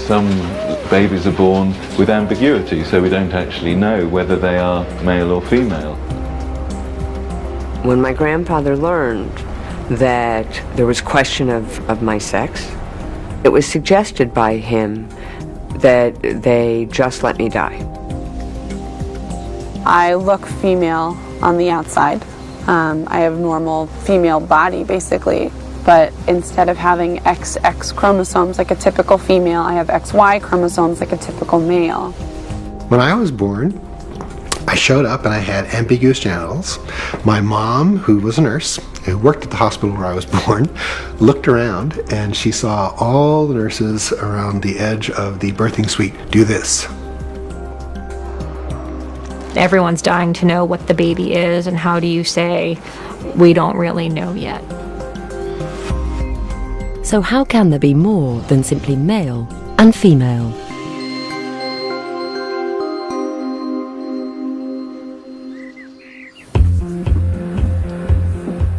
some babies are born with ambiguity, so we don't actually know whether they are male or female. When my grandfather learned that there was question of my sex, it was suggested by him that they just let me die. I look female on the outside. I have normal female body, basically, but instead of having XX chromosomes like a typical female, I have XY chromosomes like a typical male. When I was born, I showed up and I had ambiguous genitals. My mom, who was a nurse, who worked at the hospital where I was born, looked around and she saw all the nurses around the edge of the birthing suite do this. Everyone's dying to know what the baby is, and how do you say, we don't really know yet. So how can there be more than simply male and female?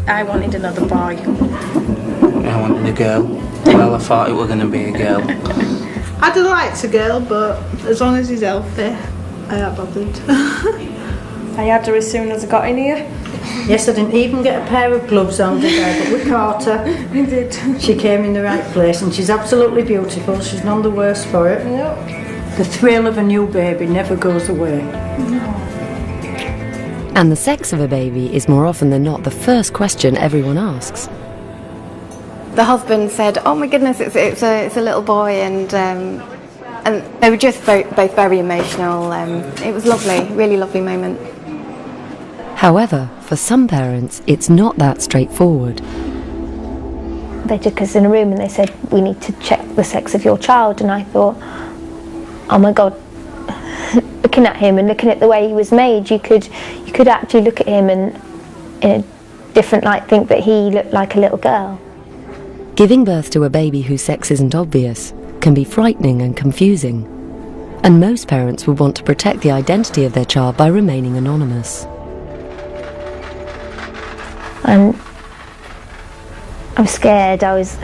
I wanted another boy. I wanted a girl. Well, I thought it was going to be a girl. I'd have liked a girl, but as long as he's healthy, I ain't bothered. I had her as soon as I got in here. Yes, I didn't even get a pair of gloves on today, but we caught her. We did. She came in the right place and she's absolutely beautiful. She's none the worse for it. Yep. The thrill of a new baby never goes away. No. And the sex of a baby is more often than not the first question everyone asks. The husband said, "Oh my goodness, it's a little boy," and they were just both very emotional. It was lovely, really lovely moment. However, for some parents, it's not that straightforward. They took us in a room and they said, "We need to check the sex of your child," and I thought, oh my God, looking at him and looking at the way he was made, you could actually look at him and in a different light think that he looked like a little girl. Giving birth to a baby whose sex isn't obvious can be frightening and confusing, and most parents would want to protect the identity of their child by remaining anonymous. And I was scared. I was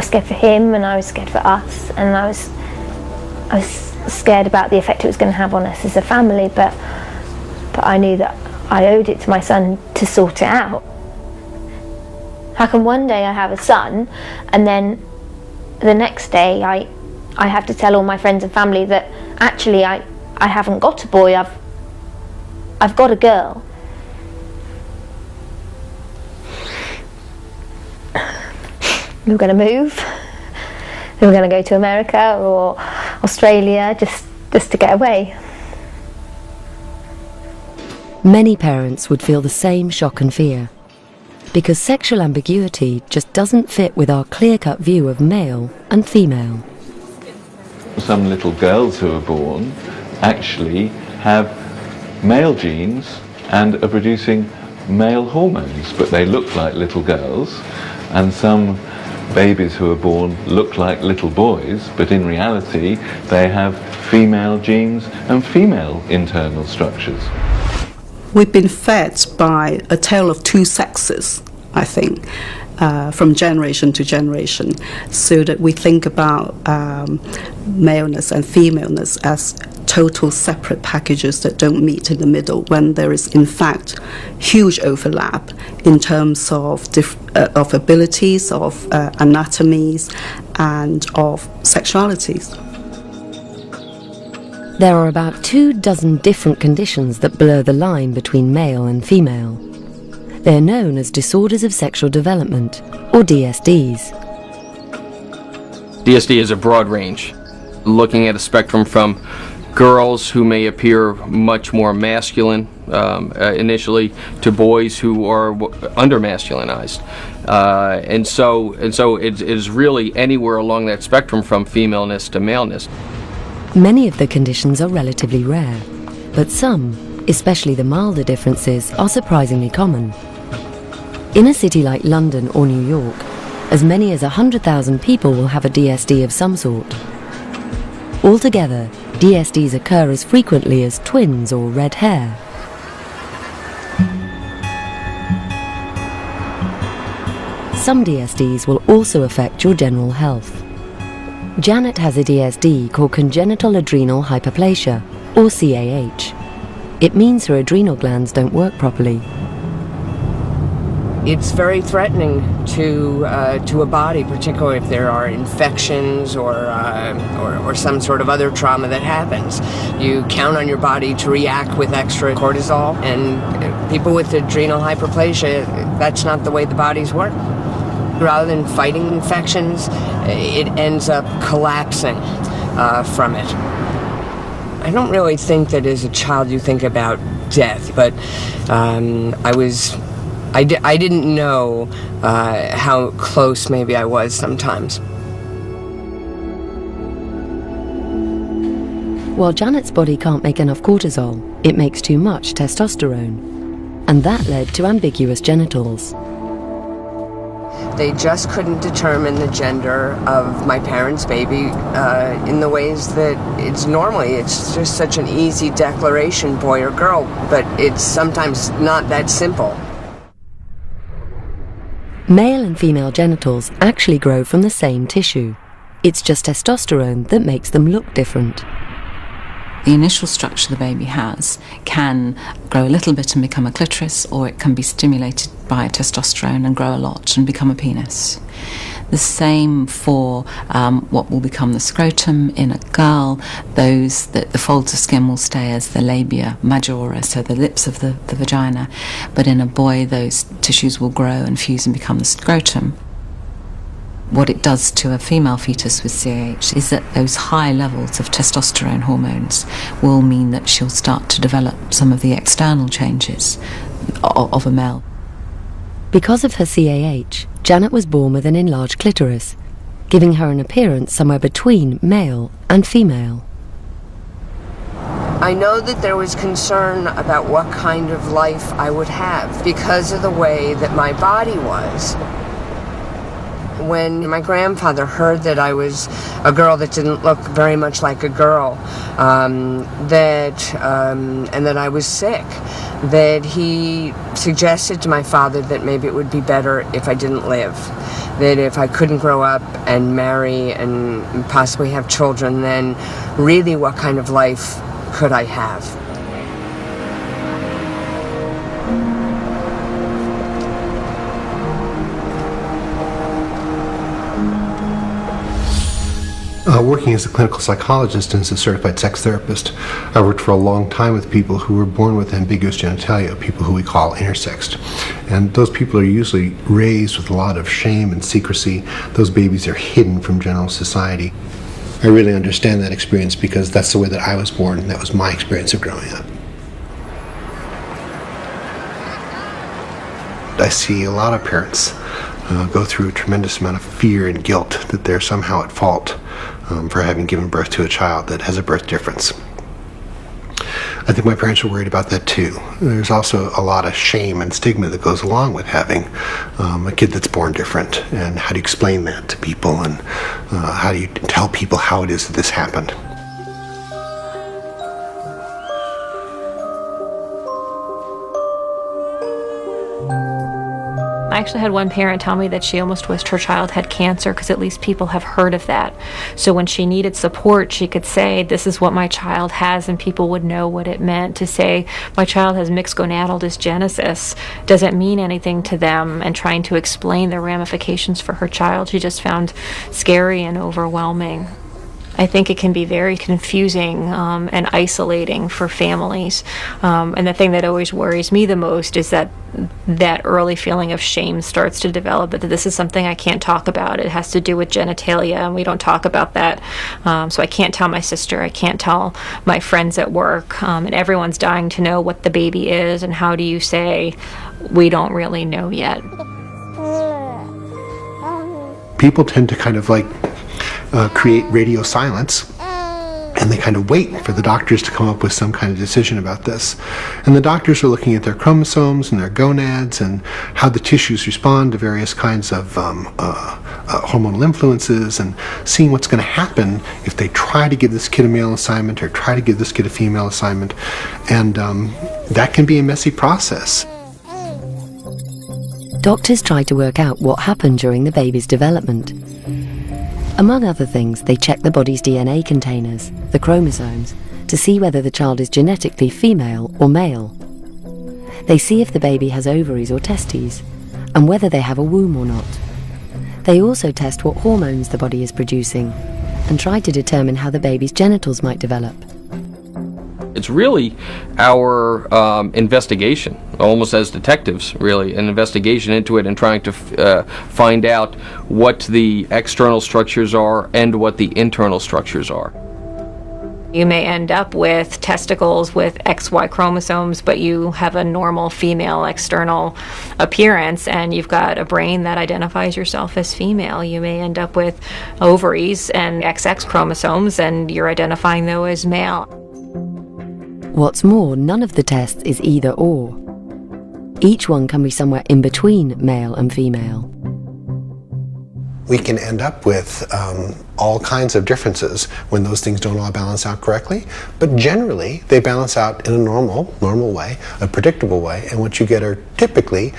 scared for him, and I was scared for us, and I was scared about the effect it was going to have on us as a family, but I knew that I owed it to my son to sort it out. How come one day I have a son and then the next day I have to tell all my friends and family that actually I haven't got a boy, I've got a girl. We were going to move. We were going to go to America or Australia just to get away. Many parents would feel the same shock and fear, because sexual ambiguity just doesn't fit with our clear-cut view of male and female. Some little girls who are born actually have male genes and are producing male hormones, but they look like little girls, and some babies who are born look like little boys, but in reality they have female genes and female internal structures. We've been fed by a tale of two sexes, I think, from generation to generation, so that we think about maleness and femaleness as total separate packages that don't meet in the middle, when there is in fact huge overlap in terms of abilities, of anatomies, and of sexualities. There are about 24 different conditions that blur the line between male and female. They're known as disorders of sexual development, or DSDs. DSD is a broad range, looking at a spectrum from girls who may appear much more masculine initially to boys who are under-masculinized. And so it is really anywhere along that spectrum from femaleness to maleness. Many of the conditions are relatively rare, but some, especially the milder differences, are surprisingly common. In a city like London or New York, as many as 100,000 people will have a DSD of some sort. Altogether, DSDs occur as frequently as twins or red hair. Some DSDs will also affect your general health. Janet has a DSD called congenital adrenal hyperplasia, or CAH. It means her adrenal glands don't work properly. It's very threatening to a body, particularly if there are infections or some sort of other trauma that happens. You count on your body to react with extra cortisol, and people with adrenal hyperplasia, that's not the way the bodies work. Rather than fighting infections, it ends up collapsing from it. I don't really think that as a child you think about death, but I didn't know how close maybe I was sometimes. While Janet's body can't make enough cortisol, it makes too much testosterone. And that led to ambiguous genitals. They just couldn't determine the gender of my parents' baby in the ways that it's normally. It's just such an easy declaration, boy or girl, but it's sometimes not that simple. Male and female genitals actually grow from the same tissue. It's just testosterone that makes them look different. The initial structure the baby has can grow a little bit and become a clitoris, or it can be stimulated by testosterone and grow a lot and become a penis. The same for what will become the scrotum in a girl. The folds of skin will stay as the labia majora, so the lips of the vagina. But in a boy, those tissues will grow and fuse and become the scrotum. What it does to a female fetus with CAH is that those high levels of testosterone hormones will mean that she'll start to develop some of the external changes of a male. Because of her CAH, Janet was born with an enlarged clitoris, giving her an appearance somewhere between male and female. I know that there was concern about what kind of life I would have because of the way that my body was. When my grandfather heard that I was a girl that didn't look very much like a girl, and that I was sick, that he suggested to my father that maybe it would be better if I didn't live. That if I couldn't grow up and marry and possibly have children, then really what kind of life could I have? Working as a clinical psychologist and as a certified sex therapist, I worked for a long time with people who were born with ambiguous genitalia, people who we call intersexed. And those people are usually raised with a lot of shame and secrecy. Those babies are hidden from general society. I really understand that experience because that's the way that I was born, and that was my experience of growing up. I see a lot of parents go through a tremendous amount of fear and guilt that they're somehow at fault for having given birth to a child that has a birth difference. I think my parents were worried about that too. There's also a lot of shame and stigma that goes along with having a kid that's born different, and how do you explain that to people, and how do you tell people how it is that this happened. I actually had one parent tell me that she almost wished her child had cancer because at least people have heard of that. So when she needed support, she could say, this is what my child has, and people would know what it meant. To say, my child has mixed gonadal dysgenesis doesn't mean anything to them, and trying to explain the ramifications for her child, she just found scary and overwhelming. I think it can be very confusing and isolating for families. And the thing that always worries me the most is that early feeling of shame starts to develop, that this is something I can't talk about. It has to do with genitalia, and we don't talk about that. So I can't tell my sister, I can't tell my friends at work, and everyone's dying to know what the baby is, and how do you say, we don't really know yet. People tend to kind of create radio silence, and they kind of wait for the doctors to come up with some kind of decision about this. And the doctors are looking at their chromosomes and their gonads and how the tissues respond to various kinds of hormonal influences, and seeing what's going to happen if they try to give this kid a male assignment or try to give this kid a female assignment. And that can be a messy process. Doctors try to work out what happened during the baby's development. Among other things, they check the body's DNA containers, the chromosomes, to see whether the child is genetically female or male. They see if the baby has ovaries or testes, and whether they have a womb or not. They also test what hormones the body is producing, and try to determine how the baby's genitals might develop. It's really our investigation, almost as detectives, really, an investigation into it and trying to find out what the external structures are and what the internal structures are. You may end up with testicles with XY chromosomes, but you have a normal female external appearance, and you've got a brain that identifies yourself as female. You may end up with ovaries and XX chromosomes, and you're identifying those as male. What's more, none of the tests is either or. Each one can be somewhere in between male and female. We can end up with all kinds of differences when those things don't all balance out correctly, but generally they balance out in a normal way, a predictable way, and what you get are typically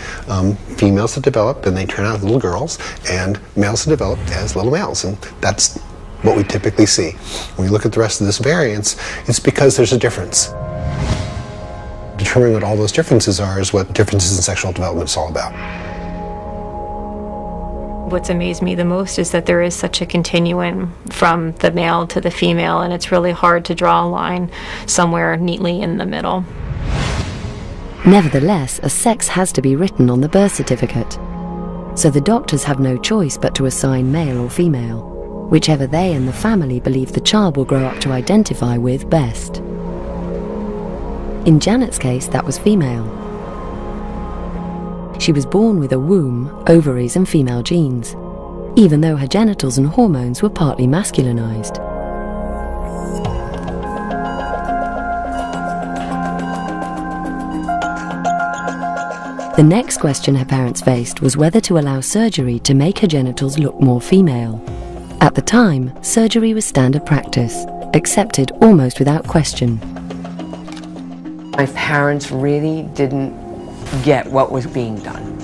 females that develop and they turn out as little girls, and males that develop as little males, and that's what we typically see. When we look at the rest of this variance, it's because there's a difference. Determining what all those differences are is what differences in sexual development is all about. What's amazed me the most is that there is such a continuum from the male to the female, and it's really hard to draw a line somewhere neatly in the middle. Nevertheless, a sex has to be written on the birth certificate, so the doctors have no choice but to assign male or female, whichever they and the family believe the child will grow up to identify with best. In Janet's case, that was female. She was born with a womb, ovaries and female genes, even though her genitals and hormones were partly masculinized. The next question her parents faced was whether to allow surgery to make her genitals look more female. At the time, surgery was standard practice, accepted almost without question. My parents really didn't get what was being done.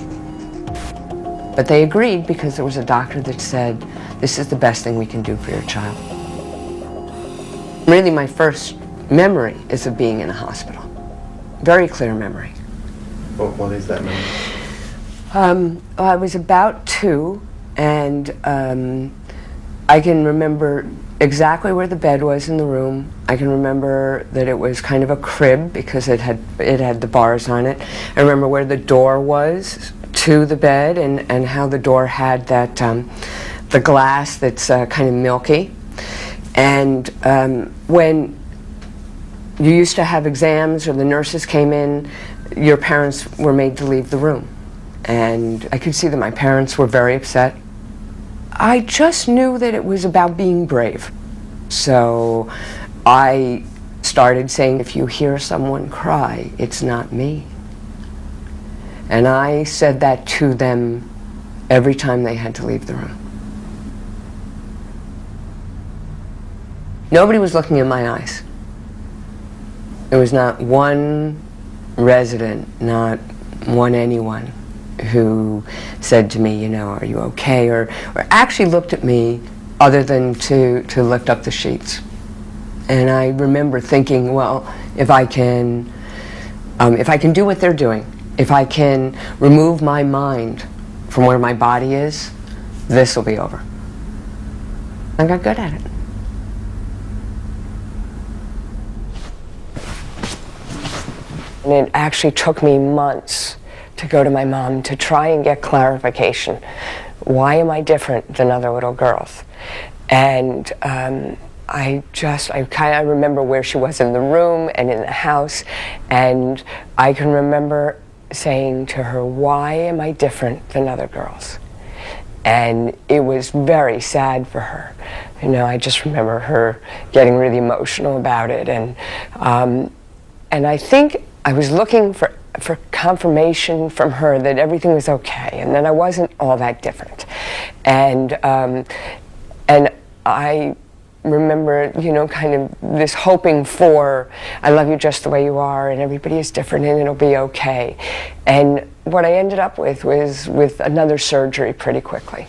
But they agreed because there was a doctor that said, this is the best thing we can do for your child. Really, my first memory is of being in a hospital. Very clear memory. What is that memory? I was about 2, and I can remember exactly where the bed was in the room. I can remember that it was kind of a crib because it had the bars on it. I remember where the door was to the bed and how the door had that the glass that's kind of milky. And when you used to have exams or the nurses came in, your parents were made to leave the room. And I could see that my parents were very upset. I just knew that it was about being brave. So I started saying, if you hear someone cry, it's not me. And I said that to them every time they had to leave the room. Nobody was looking in my eyes. There was not one resident, not one anyone who said to me, you know, are you okay? Or actually looked at me other than to lift up the sheets. And I remember thinking, well, if I can do what they're doing, if I can remove my mind from where my body is, this will be over. I got good at it. And it actually took me months to go to my mom to try and get clarification. Why am I different than other little girls? And I remember where she was in the room and in the house, and I can remember saying to her, why am I different than other girls? And it was very sad for her. You know, I just remember her getting really emotional about it, and I think I was looking for confirmation from her that everything was okay and that I wasn't all that different. And I remember, you know, kind of this hoping for, I love you just the way you are and everybody is different and it'll be okay. And what I ended up with was with another surgery pretty quickly.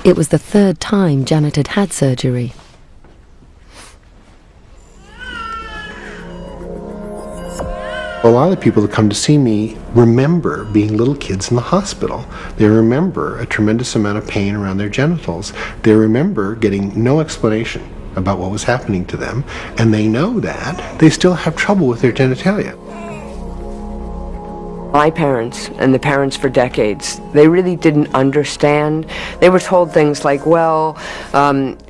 It was the third time Janet had had surgery. A lot of the people that come to see me remember being little kids in the hospital. They remember a tremendous amount of pain around their genitals. They remember getting no explanation about what was happening to them, and they know that they still have trouble with their genitalia. My parents, and the parents for decades, they really didn't understand. They were told things like, well,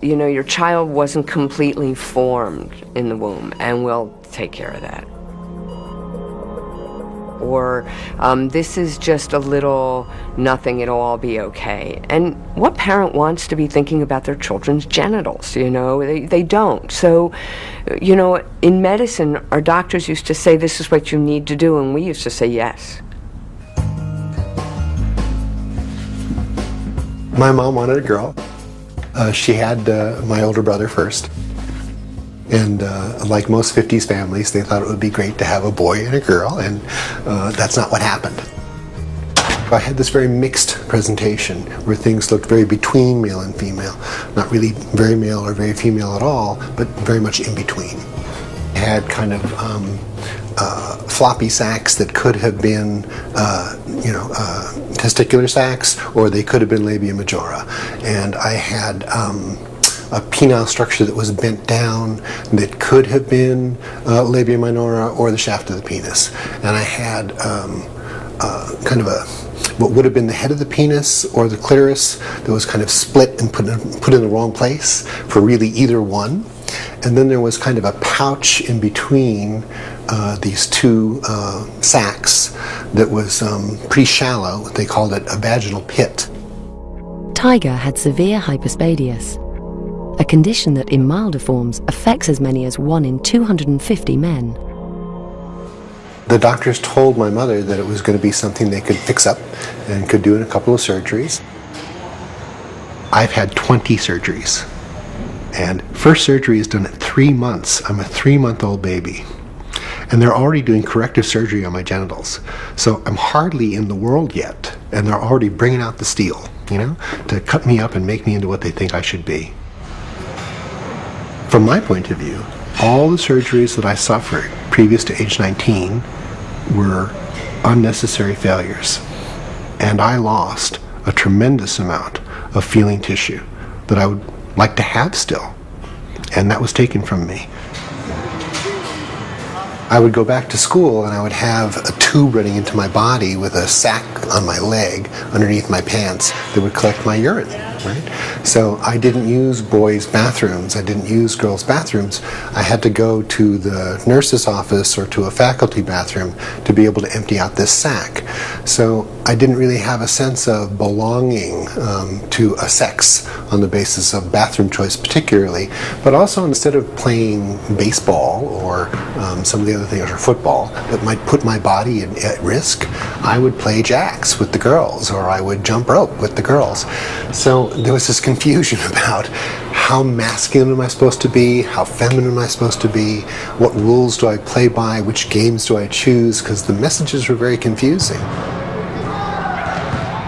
you know, your child wasn't completely formed in the womb, and we'll take care of that. Or this is just a little nothing, it'll all be okay. And what parent wants to be thinking about their children's genitals, you know? They don't. So, you know, in medicine, our doctors used to say, this is what you need to do, and we used to say yes. My mom wanted a girl. She had my older brother first. And like most 50s families, they thought it would be great to have a boy and a girl, and that's not what happened. I had this very mixed presentation where things looked very between male and female. Not really very male or very female at all, but very much in between. I had kind of floppy sacs that could have been, testicular sacs, or they could have been labia majora. And I had a penile structure that was bent down that could have been labia minora or the shaft of the penis. And I had kind of what would have been the head of the penis or the clitoris that was kind of split and put in the wrong place for really either one. And then there was kind of a pouch in between these two sacs that was pretty shallow. They called it a vaginal pit. Tiger had severe hypospadias, a condition that in milder forms affects as many as 1 in 250 men. The doctors told my mother that it was going to be something they could fix up and could do in a couple of surgeries. I've had 20 surgeries, and first surgery is done at 3 months. I'm a 3-month-old baby, and they're already doing corrective surgery on my genitals. So I'm hardly in the world yet, and they're already bringing out the steel, you know, to cut me up and make me into what they think I should be. From my point of view, all the surgeries that I suffered previous to age 19 were unnecessary failures. And I lost a tremendous amount of feeling tissue that I would like to have still. And that was taken from me. I would go back to school and I would have a tube running into my body with a sac on my leg underneath my pants that would collect my urine, right? So I didn't use boys' bathrooms, I didn't use girls' bathrooms. I had to go to the nurse's office or to a faculty bathroom to be able to empty out this sac. So I didn't really have a sense of belonging to a sex on the basis of bathroom choice particularly, but also instead of playing baseball or some of the other things, or football, that might put my body at risk, I would play jacks with the girls, or I would jump rope with the girls. So there was this confusion about how masculine am I supposed to be, how feminine am I supposed to be, what rules do I play by, which games do I choose, because the messages were very confusing.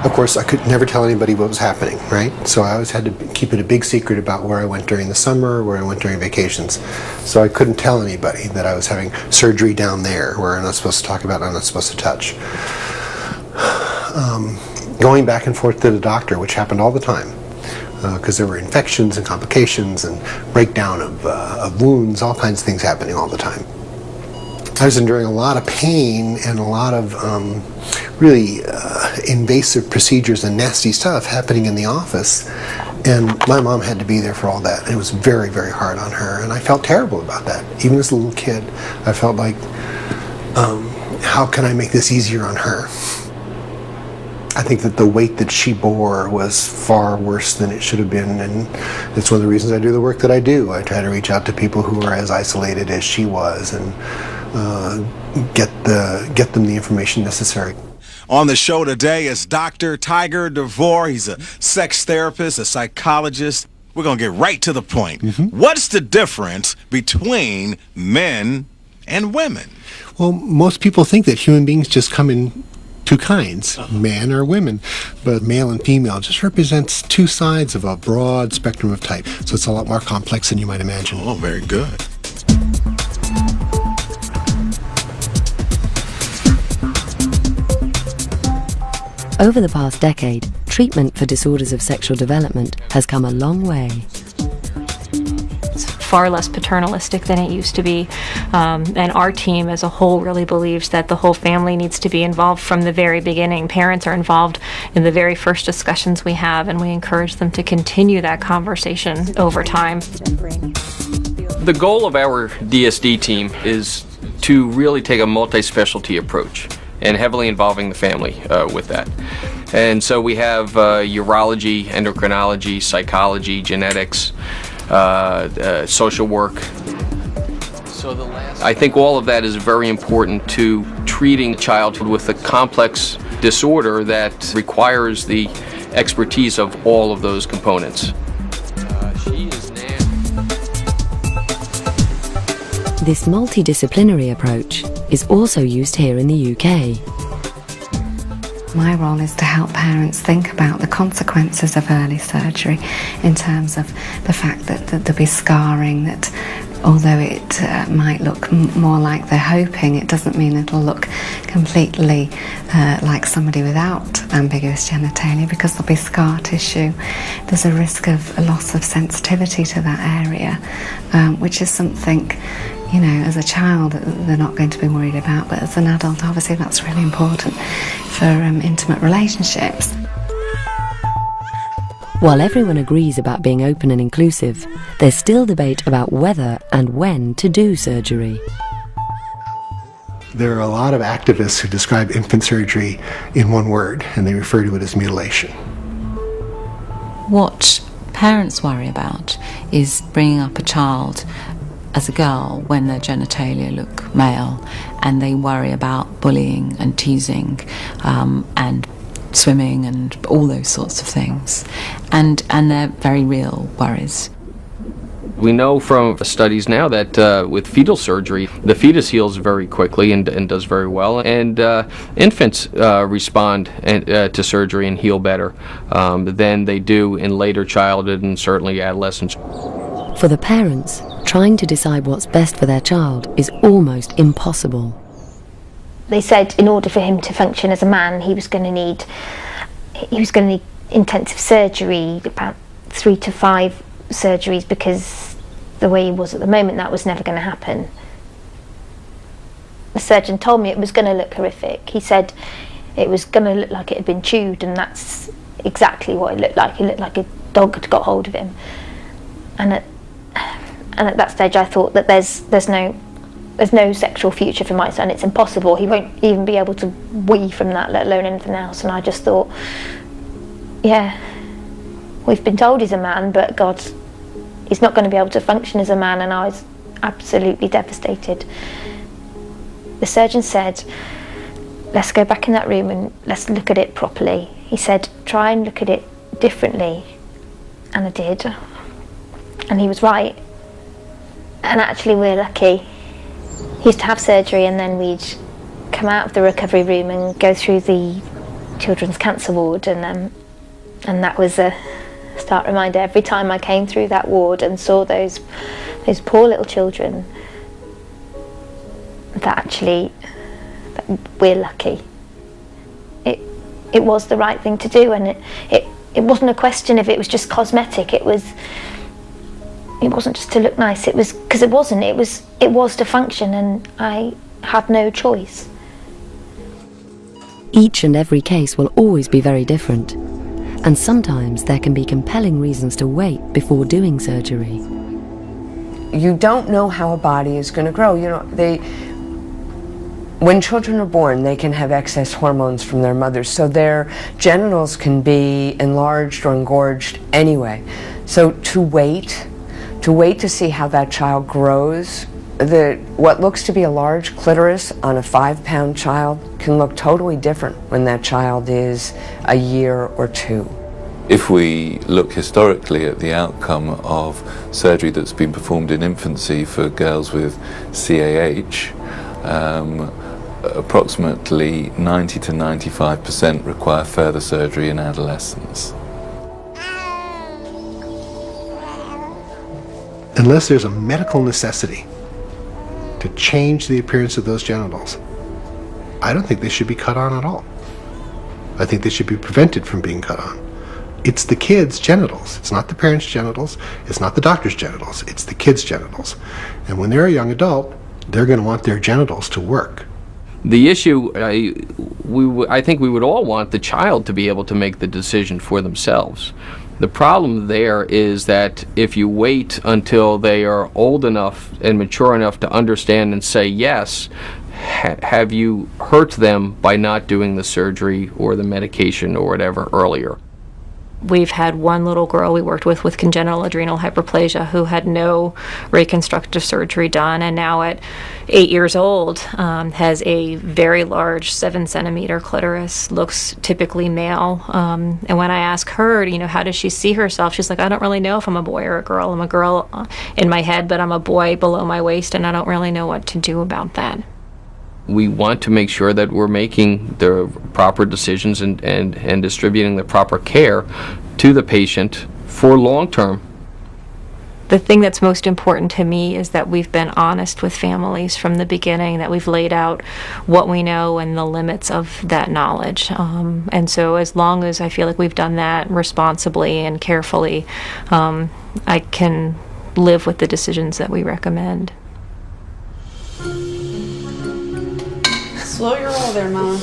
Of course, I could never tell anybody what was happening, right? So I always had to keep it a big secret about where I went during the summer, where I went during vacations. So I couldn't tell anybody that I was having surgery down there, where I'm not supposed to talk about, I'm not supposed to touch. Going back and forth to the doctor, which happened all the time, because there were infections and complications and breakdown of wounds, all kinds of things happening all the time. I was enduring a lot of pain and a lot of really invasive procedures and nasty stuff happening in the office, and my mom had to be there for all that, and it was very, very hard on her, and I felt terrible about that. Even as a little kid, I felt like, how can I make this easier on her? I think that the weight that she bore was far worse than it should have been, and it's one of the reasons I do the work that I do. I try to reach out to people who are as isolated as she was and get them the information necessary. On the show today is Dr. Tiger Devore. He's a sex therapist, a psychologist. We're going to get right to the point. What's the difference between men and women? Well, most people think that human beings just come in two kinds, man or women, but male and female just represents two sides of a broad spectrum of type. So it's a lot more complex than you might imagine. Oh, very good. Over the past decade, treatment for disorders of sexual development has come a long way. It's far less paternalistic than it used to be, and our team as a whole really believes that the whole family needs to be involved from the very beginning. Parents are involved in the very first discussions we have, and we encourage them to continue that conversation over time. The goal of our DSD team is to really take a multi-specialty approach and heavily involving the family with that. And so we have urology, endocrinology, psychology, genetics, social work. I think all of that is very important to treating a child with a complex disorder that requires the expertise of all of those components. This multidisciplinary approach is also used here in the UK. My role is to help parents think about the consequences of early surgery in terms of the fact that there'll be scarring, that although it might look more like they're hoping, it doesn't mean it'll look completely like somebody without ambiguous genitalia, because there'll be scar tissue. There's a risk of a loss of sensitivity to that area, which is something, you know, as a child they're not going to be worried about, but as an adult obviously that's really important for intimate relationships. While everyone agrees about being open and inclusive, there's still debate about whether and when to do surgery. There are a lot of activists who describe infant surgery in one word, and they refer to it as mutilation. What parents worry about is bringing up a child as a girl when their genitalia look male, and they worry about bullying and teasing and swimming and all those sorts of things, and they're very real worries. We know from studies now that with fetal surgery, the fetus heals very quickly and does very well, and infants respond to surgery and heal better than they do in later childhood and certainly adolescence. For the parents, trying to decide what's best for their child is almost impossible. They said in order for him to function as a man, he was going to need intensive surgery, about 3 to 5 surgeries, because the way he was at the moment, that was never going to happen. The surgeon told me it was going to look horrific. He said it was going to look like it had been chewed, and that's exactly what it looked like. It looked like a dog had got hold of him. And at that stage I thought that there's no sexual future for my son. It's impossible. He won't even be able to wee from that, let alone anything else. And I just thought, yeah, we've been told he's a man, but God, he's not going to be able to function as a man. And I was absolutely devastated. The surgeon said, let's go back in that room and let's look at it properly. He said, try and look at it differently. And I did. And he was right. And actually we're lucky. He used to have surgery, and then we'd come out of the recovery room and go through the children's cancer ward, and that was a stark reminder every time I came through that ward and saw those poor little children, that actually that we're lucky. It was the right thing to do, and it wasn't a question if it was just cosmetic. It wasn't just to look nice. It was because it wasn't. It was to function, and I had no choice. Each and every case will always be very different, and sometimes there can be compelling reasons to wait before doing surgery. You don't know how a body is going to grow. You know, when children are born, they can have excess hormones from their mothers, so their genitals can be enlarged or engorged anyway. So to wait to see how that child grows, what looks to be a large clitoris on a 5-pound child can look totally different when that child is a year or 2. If we look historically at the outcome of surgery that's been performed in infancy for girls with CAH, approximately 90 to 95% require further surgery in adolescence. Unless there's a medical necessity to change the appearance of those genitals, I don't think they should be cut on at all. I think they should be prevented from being cut on. It's the kid's genitals. It's not the parents' genitals. It's not the doctor's genitals. It's the kid's genitals. And when they're a young adult, they're going to want their genitals to work. The issue, I think we would all want the child to be able to make the decision for themselves. The problem there is that if you wait until they are old enough and mature enough to understand and say yes, have you hurt them by not doing the surgery or the medication or whatever earlier? We've had one little girl we worked with congenital adrenal hyperplasia who had no reconstructive surgery done, and now at 8 years old has a very large 7-centimeter clitoris, looks typically male. And when I ask her, how does she see herself, she's like, I don't really know if I'm a boy or a girl. I'm a girl in my head, but I'm a boy below my waist, and I don't really know what to do about that. We want to make sure that we're making the proper decisions and distributing the proper care to the patient for long term. The thing that's most important to me is that we've been honest with families from the beginning, that we've laid out what we know and the limits of that knowledge. And so as long as I feel like we've done that responsibly and carefully, I can live with the decisions that we recommend. Slow your roll there, Mama.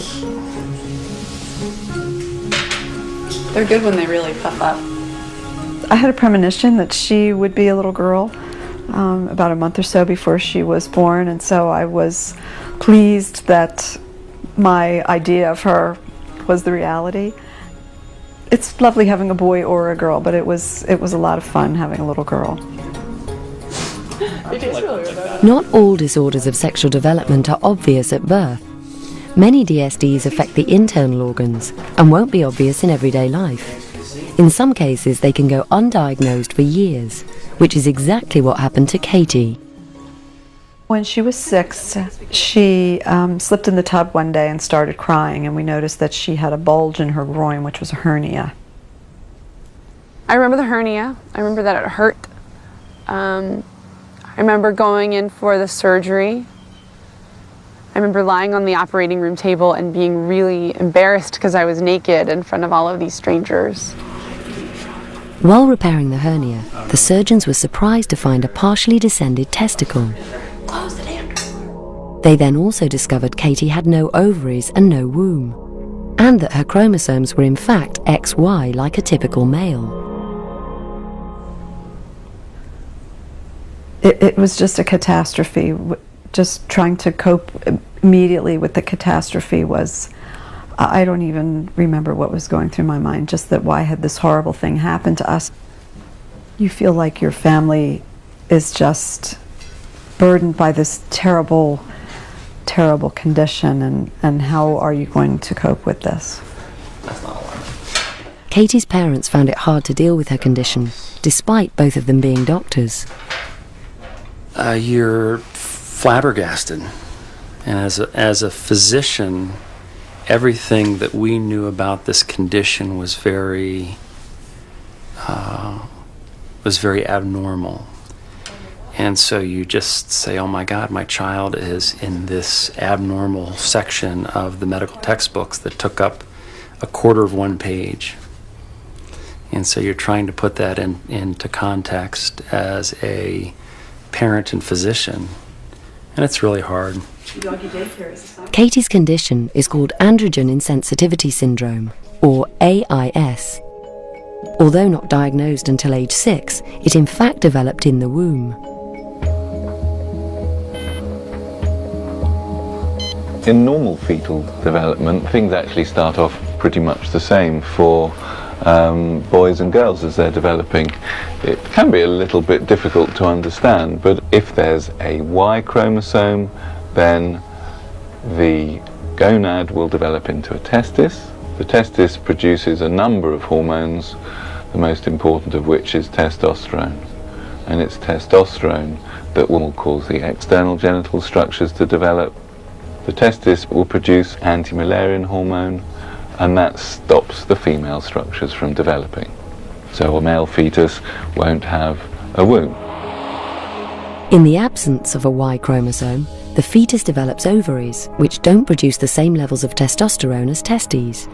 They're good when they really puff up. I had a premonition that she would be a little girl about a month or so before she was born, and so I was pleased that my idea of her was the reality. It's lovely having a boy or a girl, but it was a lot of fun having a little girl. Not all disorders of sexual development are obvious at birth. Many DSDs affect the internal organs and won't be obvious in everyday life. In some cases, they can go undiagnosed for years, which is exactly what happened to Katie. When she was 6, she slipped in the tub one day and started crying, and we noticed that she had a bulge in her groin, which was a hernia. I remember the hernia. I remember that it hurt. I remember going in for the surgery. I remember lying on the operating room table and being really embarrassed because I was naked in front of all of these strangers. While repairing the hernia, the surgeons were surprised to find a partially descended testicle. Close the damn door. They then also discovered Katie had no ovaries and no womb, and that her chromosomes were in fact XY like a typical male. It was just a catastrophe. Just trying to cope immediately with the catastrophe was, I don't even remember what was going through my mind, just that why had this horrible thing happened to us. You feel like your family is just burdened by this terrible, terrible condition, and how are you going to cope with this? Katie's parents found it hard to deal with her condition, despite both of them being doctors. You're flabbergasted, and as a physician, everything that we knew about this condition was very abnormal, and so you just say, oh my God, my child is in this abnormal section of the medical textbooks that took up a quarter of one page. And so you're trying to put that into context as a parent and physician, and it's really hard. Katie's condition is called androgen insensitivity syndrome, or AIS. Although not diagnosed until age 6, it in fact developed in the womb. In normal fetal development, things actually start off pretty much the same for boys and girls as they're developing. It can be a little bit difficult to understand, but if there's a Y chromosome, then the gonad will develop into a testis. The testis produces a number of hormones, the most important of which is testosterone. And it's testosterone that will cause the external genital structures to develop, The testis will produce anti-Müllerian hormone, and that stops the female structures from developing. So a male fetus won't have a womb. In the absence of a Y chromosome, the fetus develops ovaries, which don't produce the same levels of testosterone as testes.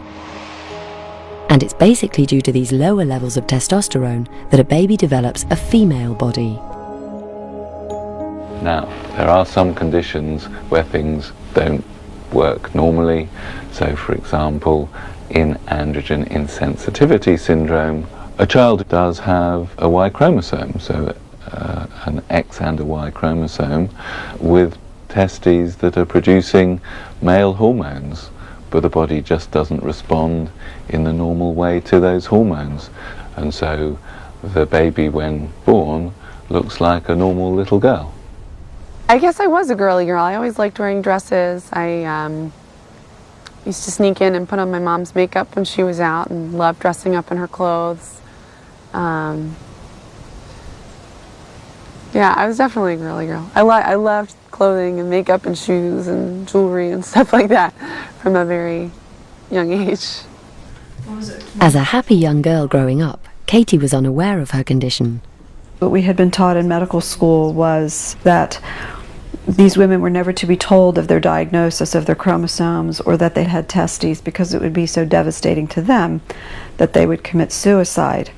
And it's basically due to these lower levels of testosterone that a baby develops a female body. Now, there are some conditions where things don't work normally. So, for example, in androgen insensitivity syndrome, a child does have a Y chromosome, so an X and a Y chromosome, with testes that are producing male hormones, but the body just doesn't respond in the normal way to those hormones. And so the baby, when born, looks like a normal little girl. I guess I was a girly girl. I always liked wearing dresses. I used to sneak in and put on my mom's makeup when she was out and loved dressing up in her clothes. Yeah, I was definitely a girly girl. I loved clothing and makeup and shoes and jewelry and stuff like that from a very young age. As a happy young girl growing up, Katie was unaware of her condition. What we had been taught in medical school was that these women were never to be told of their diagnosis of their chromosomes or that they had testes, because it would be so devastating to them that they would commit suicide.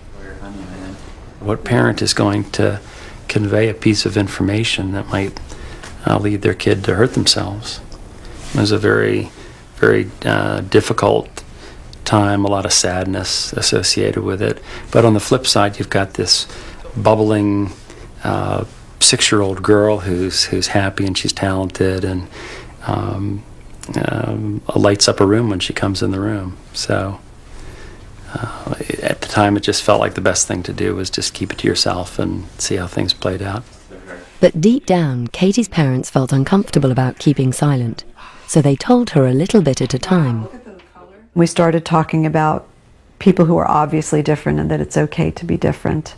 What parent is going to convey a piece of information that might lead their kid to hurt themselves? It was a very, very difficult time, a lot of sadness associated with it. But on the flip side, you've got this bubbling 6-year-old girl who's happy and she's talented and lights up a room when she comes in the room. So at the time, it just felt like the best thing to do was just keep it to yourself and see how things played out. But deep down, Katie's parents felt uncomfortable about keeping silent, so they told her a little bit at a time. We started talking about people who are obviously different and that it's okay to be different.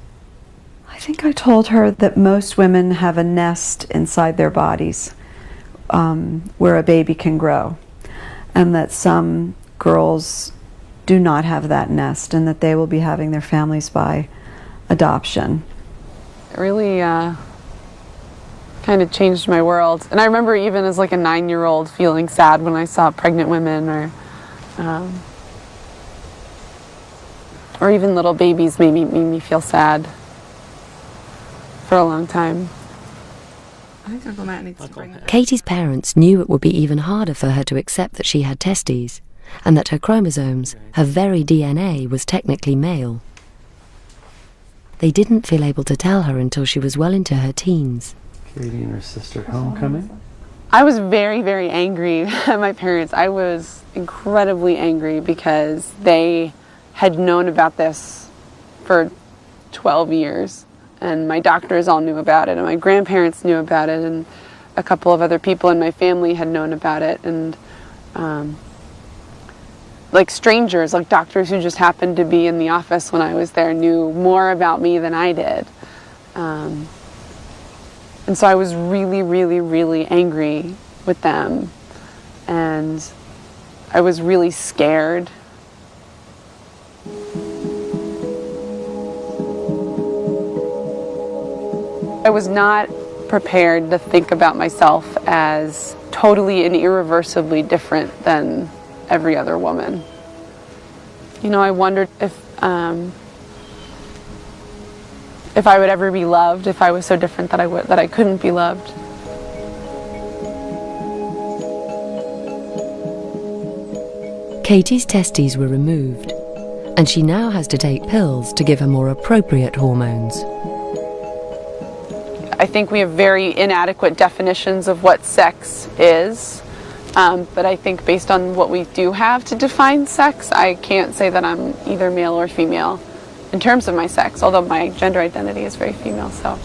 I think I told her that most women have a nest inside their bodies where a baby can grow, and that some girls do not have that nest and that they will be having their families by adoption. It really kind of changed my world. And I remember even as like a 9-year-old feeling sad when I saw pregnant women or even little babies made me feel sad for a long time. I think Uncle Matt needs to bring it. Katie's parents knew it would be even harder for her to accept that she had testes, and that her chromosomes, her very DNA, was technically male. They didn't feel able to tell her until she was well into her teens. Katie and her sister homecoming? I was very, very angry at my parents. I was incredibly angry because they had known about this for 12 years. And my doctors all knew about it, and my grandparents knew about it, and a couple of other people in my family had known about it. And like strangers, like doctors who just happened to be in the office when I was there, knew more about me than I did. And so I was really, really, really angry with them. And I was really scared. I was not prepared to think about myself as totally and irreversibly different than every other woman. You know, I wondered if I would ever be loved, if I was so different that I couldn't be loved. Katie's testes were removed, and she now has to take pills to give her more appropriate hormones. I think we have very inadequate definitions of what sex is, but I think based on what we do have to define sex, I can't say that I'm either male or female in terms of my sex, although my gender identity is very female, so.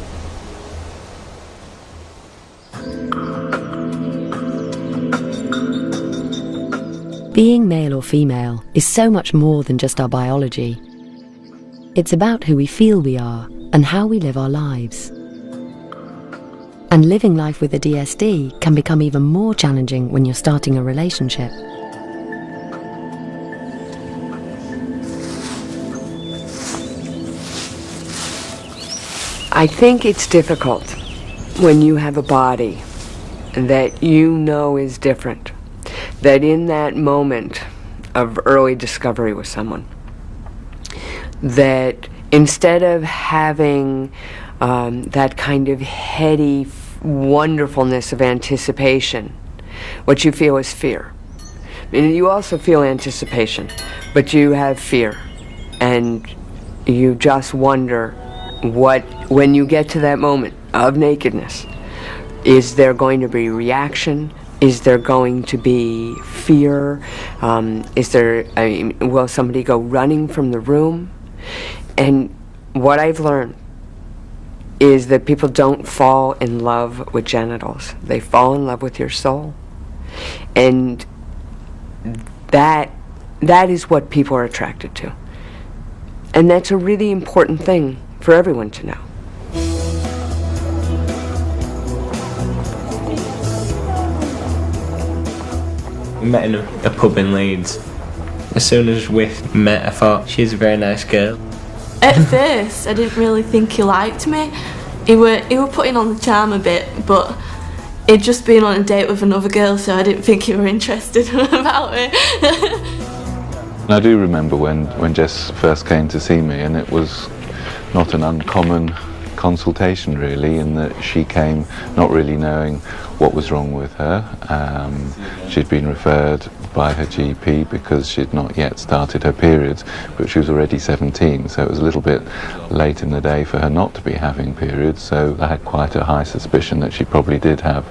Being male or female is so much more than just our biology. It's about who we feel we are and how we live our lives. And living life with a DSD can become even more challenging when you're starting a relationship. I think it's difficult when you have a body that you know is different, that in that moment of early discovery with someone, that instead of having that kind of heady wonderfulness of anticipation, what you feel is fear. And you also feel anticipation, but you have fear, and you just wonder when you get to that moment of nakedness, is there going to be reaction? Is there going to be fear? Will somebody go running from the room? And what I've learned is that people don't fall in love with genitals. They fall in love with your soul. And that is what people are attracted to. And that's a really important thing for everyone to know. We met in a pub in Leeds. As soon as we met, I thought she's a very nice girl. At first, I didn't really think he liked me. He were putting on the charm a bit, but he'd just been on a date with another girl, so I didn't think he were interested about it. I do remember when Jess first came to see me, and it was not an uncommon consultation really, in that she came not really knowing what was wrong with her. She'd been referred by her GP because she'd not yet started her periods, but she was already 17, so it was a little bit late in the day for her not to be having periods, so I had quite a high suspicion that she probably did have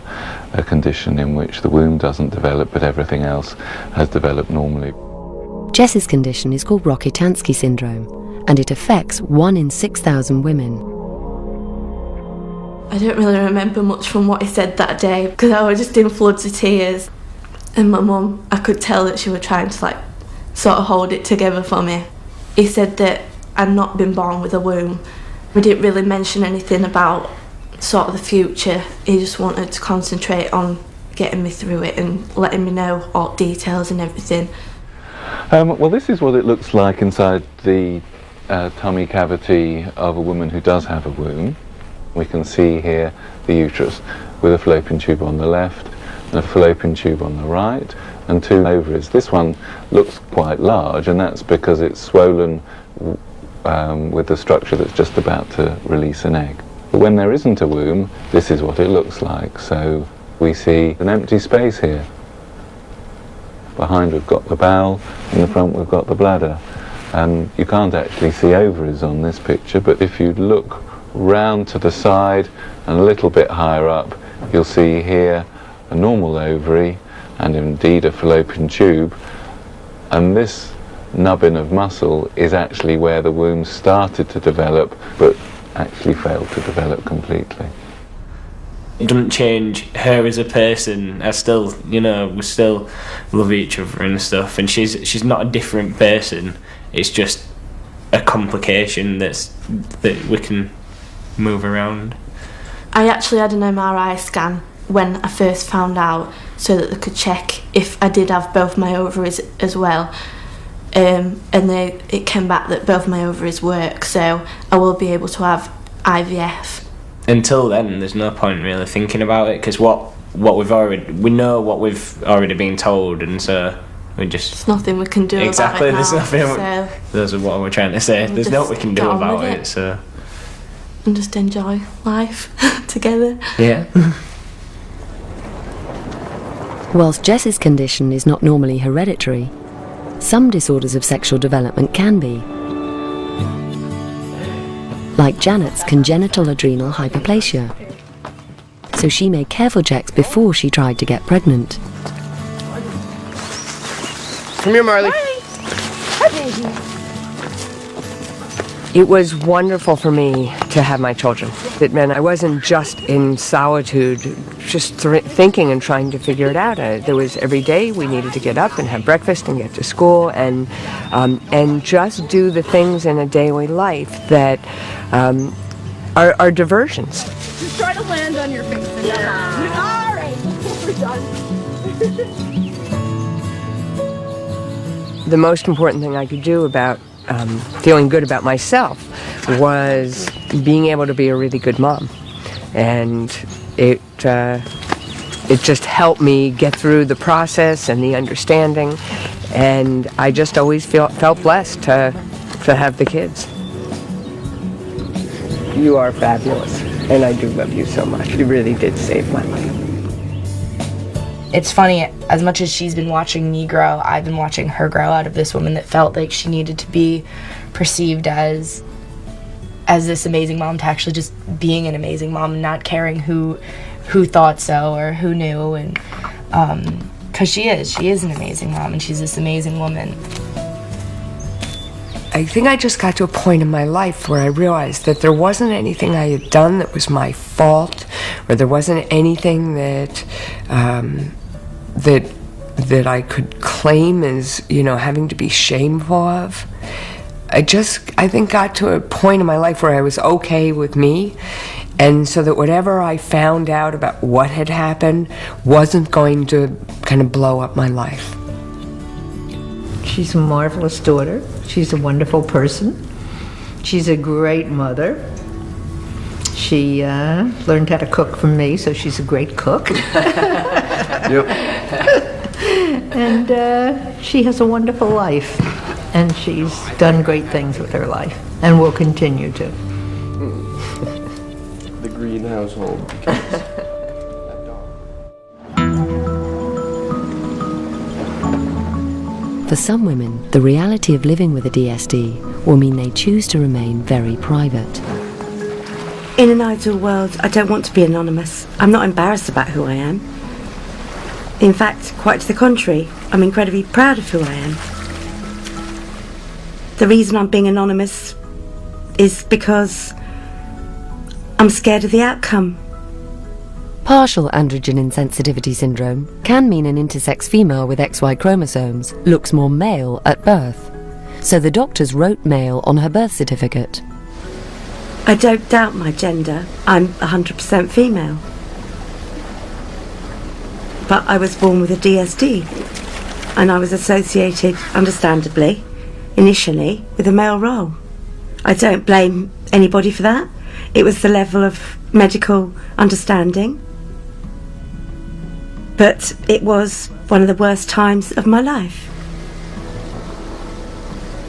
a condition in which the womb doesn't develop but everything else has developed normally. Jess's condition is called Rokitansky syndrome, and it affects 1 in 6,000 women. I don't really remember much from what he said that day because I was just in floods of tears. And my mum, I could tell that she was trying to sort of hold it together for me. He said that I'd not been born with a womb. We didn't really mention anything about sort of the future. He just wanted to concentrate on getting me through it and letting me know all details and everything. Well, this is what it looks like inside the tummy cavity of a woman who does have a womb. We can see here the uterus with a fallopian tube on the left and a fallopian tube on the right and 2 ovaries. This one looks quite large, and that's because it's swollen with the structure that's just about to release an egg. But when there isn't a womb, this is what it looks like. So we see an empty space here. Behind we've got the bowel, in the front we've got the bladder. And you can't actually see ovaries on this picture, but if you look round to the side and a little bit higher up, you'll see here a normal ovary and indeed a fallopian tube, and this nubbin of muscle is actually where the womb started to develop but actually failed to develop completely. It doesn't change her as a person. I still, we still love each other and stuff, and she's not a different person. It's just a complication that we can move around. I actually had an MRI scan when I first found out, so that they could check if I did have both my ovaries as well, and it came back that both my ovaries work, so I will be able to have IVF. Until then, there's no point really thinking about it, because we know what we've already been told, and so we just... There's nothing we can do exactly, about it there's now, nothing. That's what we're trying to say. There's nothing we can do about it, so... And just enjoy life together. Yeah. Whilst Jess's condition is not normally hereditary, some disorders of sexual development can be. Like Janet's congenital adrenal hyperplasia. So she made careful checks before she tried to get pregnant. Come here, Marley. Hi, baby. It was wonderful for me to have my children. It meant I wasn't just in solitude, just thinking and trying to figure it out. There was every day we needed to get up and have breakfast and get to school and just do the things in a daily life that are diversions. Just try to land on your face. All right, we're done. The most important thing I could do about feeling good about myself was being able to be a really good mom. And it just helped me get through the process and the understanding, and I just always felt blessed to have the kids. You are fabulous, and I do love you so much. You really did save my life. It's funny, as much as she's been watching me grow, I've been watching her grow out of this woman that felt like she needed to be perceived as this amazing mom to actually just being an amazing mom and not caring who thought so or who knew. And because she is an amazing mom, and she's this amazing woman. I think I just got to a point in my life where I realized that there wasn't anything I had done that was my fault, or there wasn't anything that that I could claim as, having to be shameful of. I think got to a point in my life where I was okay with me, and so that whatever I found out about what had happened wasn't going to kind of blow up my life. She's a marvelous daughter. She's a wonderful person. She's a great mother. She learned how to cook from me, so she's a great cook. Yep. And she has a wonderful life. And she's done great things with her life, and will continue to. The green household. For some women, the reality of living with a DSD will mean they choose to remain very private. In an ideal world, I don't want to be anonymous. I'm not embarrassed about who I am. In fact, quite to the contrary, I'm incredibly proud of who I am. The reason I'm being anonymous is because I'm scared of the outcome. Partial androgen insensitivity syndrome can mean an intersex female with XY chromosomes looks more male at birth. So the doctors wrote male on her birth certificate. I don't doubt my gender. I'm 100% female. But I was born with a DSD, and I was associated, understandably, initially, with a male role. I don't blame anybody for that. It was the level of medical understanding. But it was one of the worst times of my life.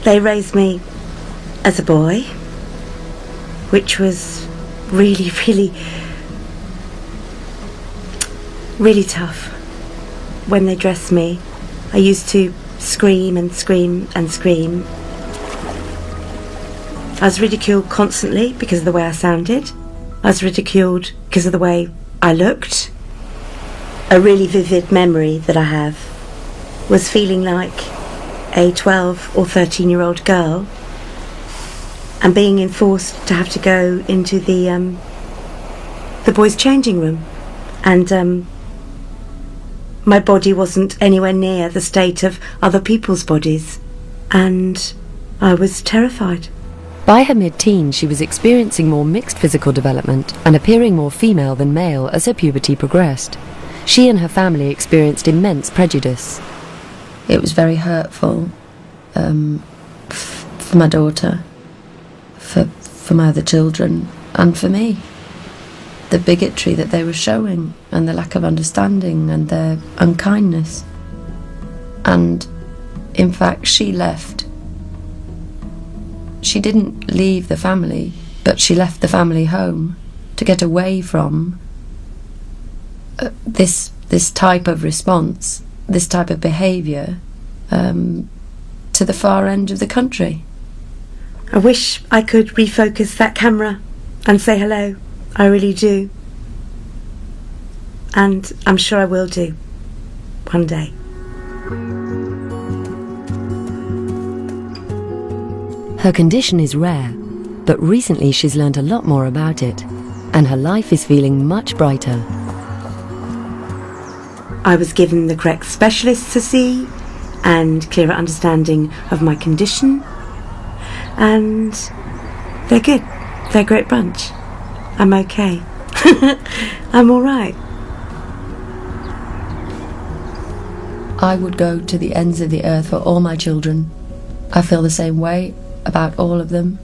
They raised me as a boy, which was really, really, really tough. When they dressed me, I used to scream and scream and scream. I was ridiculed constantly because of the way I sounded. I was ridiculed because of the way I looked. A really vivid memory that I have was feeling like a 12 or 13-year-old girl and being enforced to have to go into the boys' changing room, and my body wasn't anywhere near the state of other people's bodies, and I was terrified. By her mid-teens, she was experiencing more mixed physical development and appearing more female than male as her puberty progressed. She and her family experienced immense prejudice. It was very hurtful for my daughter, for my other children, and for me. The bigotry that they were showing, and the lack of understanding, and their unkindness. And, in fact, she left. She didn't leave the family, but she left the family home to get away from this type of response, this type of behaviour, to the far end of the country. I wish I could refocus that camera and say hello. I really do. And I'm sure I will do one day. Her condition is rare, but recently she's learned a lot more about it, and her life is feeling much brighter. I was given the correct specialists to see and clearer understanding of my condition, and they're good. They're a great bunch. I'm okay. I'm all right. I would go to the ends of the earth for all my children. I feel the same way about all of them.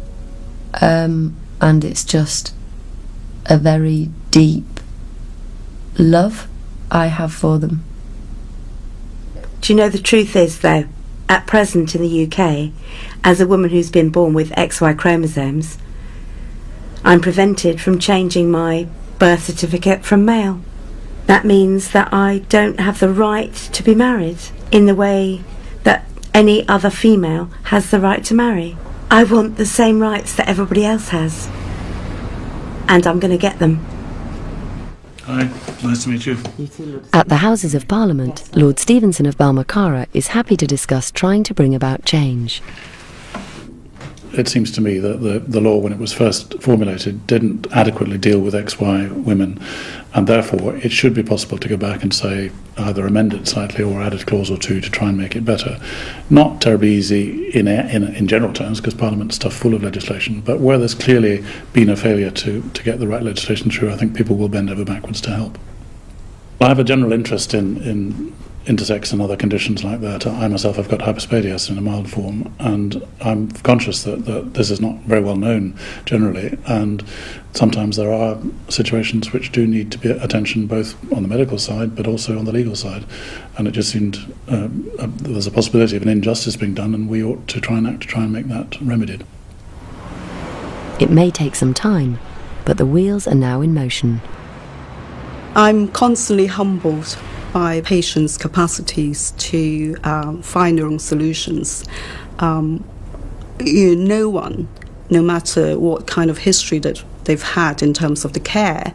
And it's just a very deep love I have for them. Do you know the truth is, though, at present in the UK, as a woman who's been born with XY chromosomes, I'm prevented from changing my birth certificate from male. That means that I don't have the right to be married in the way that any other female has the right to marry. I want the same rights that everybody else has. And I'm going to get them. Hi, nice to meet you. At the Houses of Parliament, Lord Stevenson of Balmacara is happy to discuss trying to bring about change. It seems to me that the law, when it was first formulated, didn't adequately deal with XY women, and therefore it should be possible to go back and say either amend it slightly or add a clause or two to try and make it better. Not terribly easy in general terms, because Parliament's stuff full of legislation, but where there's clearly been a failure to get the right legislation through, I think people will bend over backwards to help. I have a general interest in intersex and other conditions like that. I myself have got hypospadias in a mild form, and I'm conscious that this is not very well known generally, and sometimes there are situations which do need to be attention both on the medical side but also on the legal side, and it just seemed there's a possibility of an injustice being done, and we ought to try and act to try and make that remedied. It may take some time, but the wheels are now in motion. I'm constantly humbled by patients' capacities to find their own solutions. No one, no matter what kind of history that they've had in terms of the care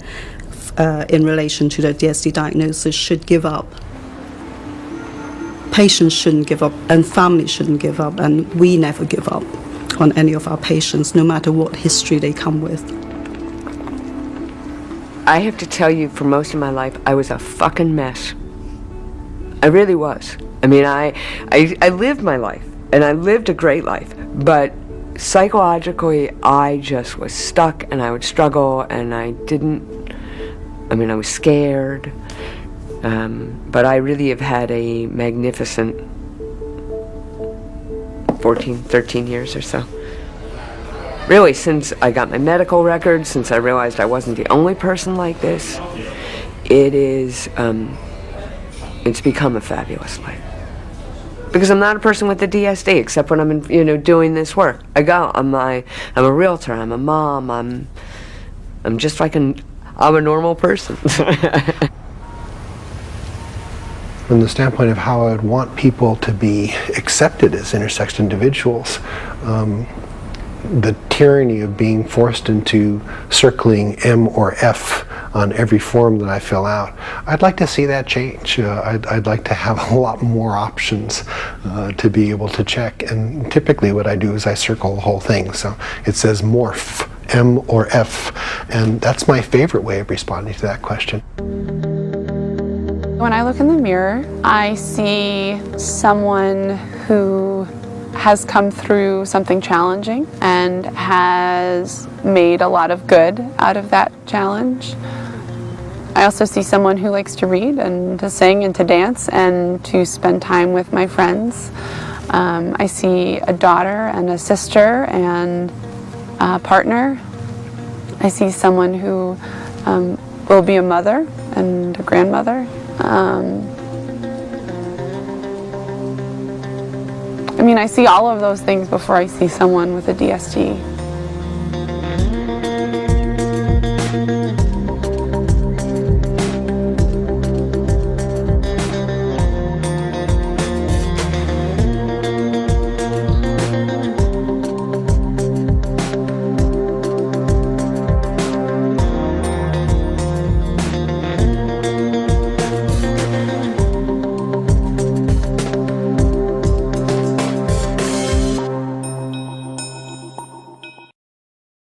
in relation to their DSD diagnosis, should give up. Patients shouldn't give up, and families shouldn't give up, and we never give up on any of our patients, no matter what history they come with. I have to tell you, for most of my life, I was a fucking mess. I really was. I mean, I lived my life, and I lived a great life, but psychologically, I just was stuck, and I would struggle, and I was scared, but I really have had a magnificent 13 years or so. Really, since I got my medical record, since I realized I wasn't the only person like this, it's become a fabulous life. Because I'm not a person with a DSD, except when I'm doing this work. I'm a realtor, I'm a mom, I'm just like I'm a normal person. From the standpoint of how I would want people to be accepted as intersex individuals, the tyranny of being forced into circling M or F on every form that I fill out, I'd like to see that change. I'd like to have a lot more options to be able to check, and typically what I do is I circle the whole thing, so it says morph, M or F, and that's my favorite way of responding to that question. When I look in the mirror, I see someone who has come through something challenging and has made a lot of good out of that challenge. I also see someone who likes to read and to sing and to dance and to spend time with my friends. I see a daughter and a sister and a partner. I see someone who will be a mother and a grandmother. I see all of those things before I see someone with a DSD.